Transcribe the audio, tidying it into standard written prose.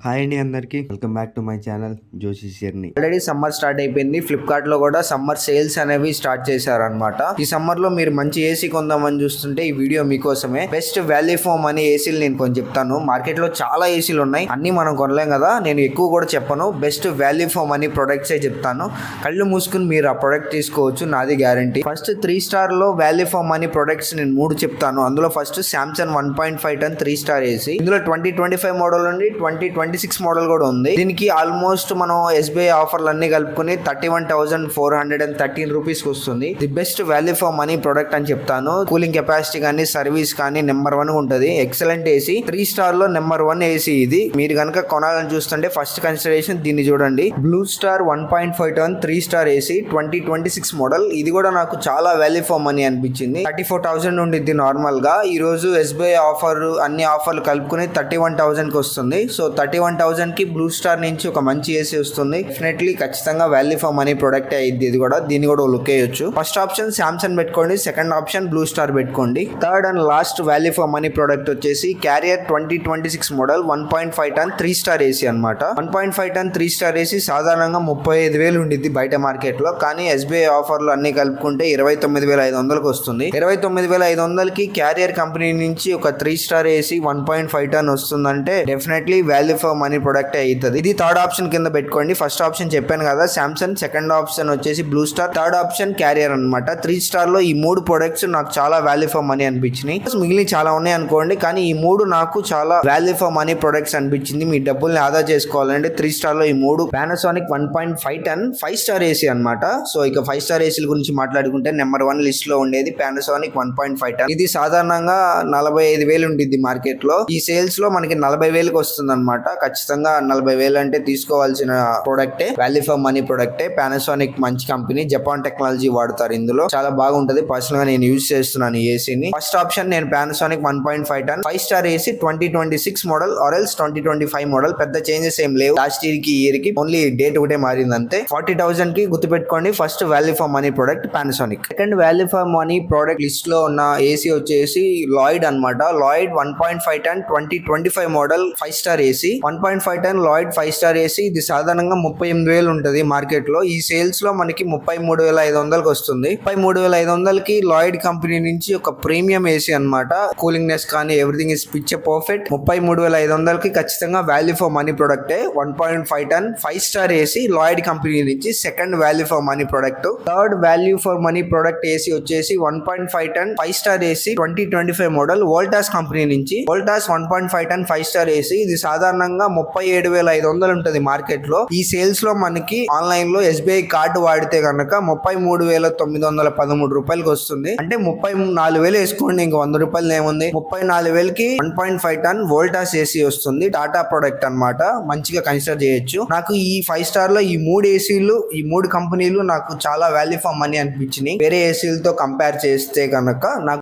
Hi అండి అందరికి welcome back to my channel Joshi Sherni. Already summer start అయిపోయింది. ఫ్లిప్కార్ట్ లో కూడా సమ్మర్ సేల్స్ అనేవి స్టార్ట్ చేశారనమాట. ఈ సమ్మర్ లో మీరు మంచి ఏసీ కొందామని చూస్తుంటే ఈ వీడియో మీకోసమే. బెస్ట్ వాల్యూ ఫోమ్ అనే ఏసీలు నేను కొంచెం చెప్తాను. మార్కెట్ లో చాలా ఏసీలు ఉన్నాయి, అన్ని మనం కొనలేం కదా, నేను ఎక్కువ కూడా చెప్పను. బెస్ట్ వాల్యూ ఫోమ్ అని ప్రొడక్ట్స్ చెప్తాను. కళ్ళు మూసుకుని మీరు ఆ ప్రొడక్ట్ తీసుకోవచ్చు, నాది గ్యారంటీ. ఫస్ట్ 3 స్టార్ లో వాల్యూ ఫోమ్ అని ప్రొడక్ట్స్ నేను 3 చెప్తాను. అందులో ఫస్ట్ శాంసంగ్ 1.5 టన్ 3 స్టార్ ఏసీ. ఇందులో 2025 మోడల్ నుండి 2026 మోడల్ కూడా ఉంది. దీనికి ఆల్మోస్ట్ మనం ఎస్బీఐ ఆఫర్లు అన్ని కలుపుకుని 31,413 రూపీస్ వస్తుంది. The best value for money product అని చెప్తాను. కూలింగ్ కెపాసిటీ కానీ సర్వీస్ కానీ నెంబర్ 1 ఉంటుంది. ఎక్సలెంట్ ఏసీ, 3 స్టార్ లో నెంబర్ 1 ఏసీ ఇది. మీరు కనుక కొనాలని చూస్తుంటే ఫస్ట్ కన్సిడరేషన్ దీన్ని చూడండి. బ్లూ స్టార్ 1.5 టన్ 3 స్టార్ ఏసీ 2026 మోడల్. ఇది కూడా నాకు చాలా వాల్యూ ఫర్ మనీ అనిపించింది. 34,000 ఉండిద్ది నార్మల్ గా. ఈ రోజు ఎస్బీఐ ఆఫర్ అన్ని ఆఫర్లు కలుపుకుని 31,000 కి వస్తుంది. సో 31,000 కి బ్లూ స్టార్ నుంచి ఒక మంచి ఏసీ వస్తుంది. డెఫినెట్లీ ఖచ్చితంగా వాల్యూ ఫర్ మనీ ప్రొడక్ట్ అయ్యింది. ఇది కూడా దీన్ని కూడా లుక్ వేయొచ్చు. ఫస్ట్ ఆప్షన్ శాంసంగ్ పెట్టుకోండి, సెకండ్ ఆప్షన్ బ్లూ స్టార్ పెట్టుకోండి. Third and last value for money product వచ్చేసి క్యారియర్ 2026 మోడల్ 1.5 టన్ 3 స్టార్ ఏసీ అనమాట. 1.5 టన్ 3 స్టార్ ఏసీ సాధారణంగా 35,000 ఉండిద్ది బయట మార్కెట్ లో, కానీ ఎస్బీఐ ఆఫర్లు అన్ని కలుపుకుంటే 29,500కి వస్తుంది. 29,500కి క్యారియర్ కంపెనీ నుంచి ఒక 3 స్టార్ ఏసీ 1.5 టన్ వస్తుందంటే definitely value for money product అవుతుంది. ఇది థర్డ్ ఆప్షన్ కింద పెట్టుకోండి. ఫస్ట్ ఆప్షన్ చెప్పాను కదా శాంసంగ్, సెకండ్ ఆప్షన్ వచ్చేసి blue star, third option carrier అనమాట. 3 స్టార్ లో ఈ 3 ప్రొడక్ట్స్ నాకు చాలా వాల్యూ ఫర్ మనీ అనిపించినాయి. మిగిలిన చాలా ఉన్నాయి అనుకోండి, కానీ ఈ 3 నాకు చాలా వాల్యూ ఫర్ మనీ ప్రొడక్ట్స్ అనిపించింది. మీ డబ్బుల్ని ఆదా చేసుకోవాలంటే 3 స్టార్ లో ఈ 3. పానాసోనిక్ 1.5 టన్ 5 స్టార్ ఏసీ అనమాట. సో ఇక 5 స్టార్ ఏసీల గురించి మాట్లాడుకుంటే నెంబర్ 1 లిస్ట్ లో ఉండేది పానాసోనిక్ 1.5 టన్. ఇది సాధారణంగా 45,000 ఉంటుంది మార్కెట్ లో. ఈ సేల్స్ లో మనకి 40,000కి వస్తుంది అనమాట. ఖచ్చితంగా 40,000 అంటే తీసుకోవాల్సిన ప్రొడక్టే, వాల్యూ ఫర్ మనీ ప్రొడక్టే. పానాసోనిక్ మంచి కంపెనీ, జపాన్ టెక్నాలజీ వాడతారు ఇందులో, చాలా బాగుంటది. పర్సనల్ గా నేను యూజ్ చేస్తున్నాను ఈ ఏసీని. ఫస్ట్ ఆప్షన్ నేను Panasonic 1.5 ton 5 star AC 2026 model ఆర్ఎల్స్ 2025 మోడల్. పెద్ద చేంజెస్ ఏం లేవు లాస్ట్ ఇయర్ కి ఇయర్ కి, ఓన్లీ డేట్ ఒకటే మారింది అంతే. 40,000 కి గుర్తుపెట్టుకోండి. First value for money product Panasonic. Second value for money product list లో ఉన్న ఏసీ వచ్చేసి లాయిడ్ అనమాట. లాయిడ్ 1.5 టన్ 2025 మోడల్ 5 స్టార్ ఏసీ. 1.5 టన్ లాయిడ్ 5 స్టార్ ఏసీ. ఇది సాధారణంగా 38,000 ఉంటుంది మార్కెట్ లో. ఈ సేల్స్ లో మనకి 33,500కి వస్తుంది. 33,500కి లాయిడ్ కంపెనీ నుంచి ఒక ప్రీమియం ఏసీ అనమాట. కూలింగ్ నెస్ కానీ ఎవ్రీథింగ్ ఇస్ పిక్చర్ పర్ఫెక్ట్. 33,500కి ఖచ్చితంగా వాల్యూ ఫర్ మనీ ప్రొడక్టే. 1.5 ton 5 star AC Lloyd company నుంచి second value for money product. Third value for money product AC వచ్చేసి 1.5 ton 5 star AC 2025 model Voltas company నుంచి. Voltas 1.5 ton 5 star AC. ఇది సాధారణంగా 37,500 ఉంటుంది market లో. ఈ సేల్స్ లో మనకి ఆన్లైన్ లో ఎస్బీఐ కార్డు వాడితే కనుక 33,913 రూపాయలకి వస్తుంది. అంటే 34,000 వేసుకోండి, ఇంక 100 రూపాయలు ఏముంది. 34,000కి 1.5 టన్ వోల్టాస్ ఏసీ వస్తుంది. టాటా ప్రొడక్ట్ అనమాట, మంచిగా కన్సిడర్ చేయొచ్చు. నాకు ఈ 5 స్టార్ లో ఈ 3 ఏసీలు, ఈ 3 కంపెనీలు నాకు చాలా వాల్యూ ఫర్ మనీ అనిపించినాయి. వేరే ఏసీలతో కంపేర్ చేస్తే కనుక నాకు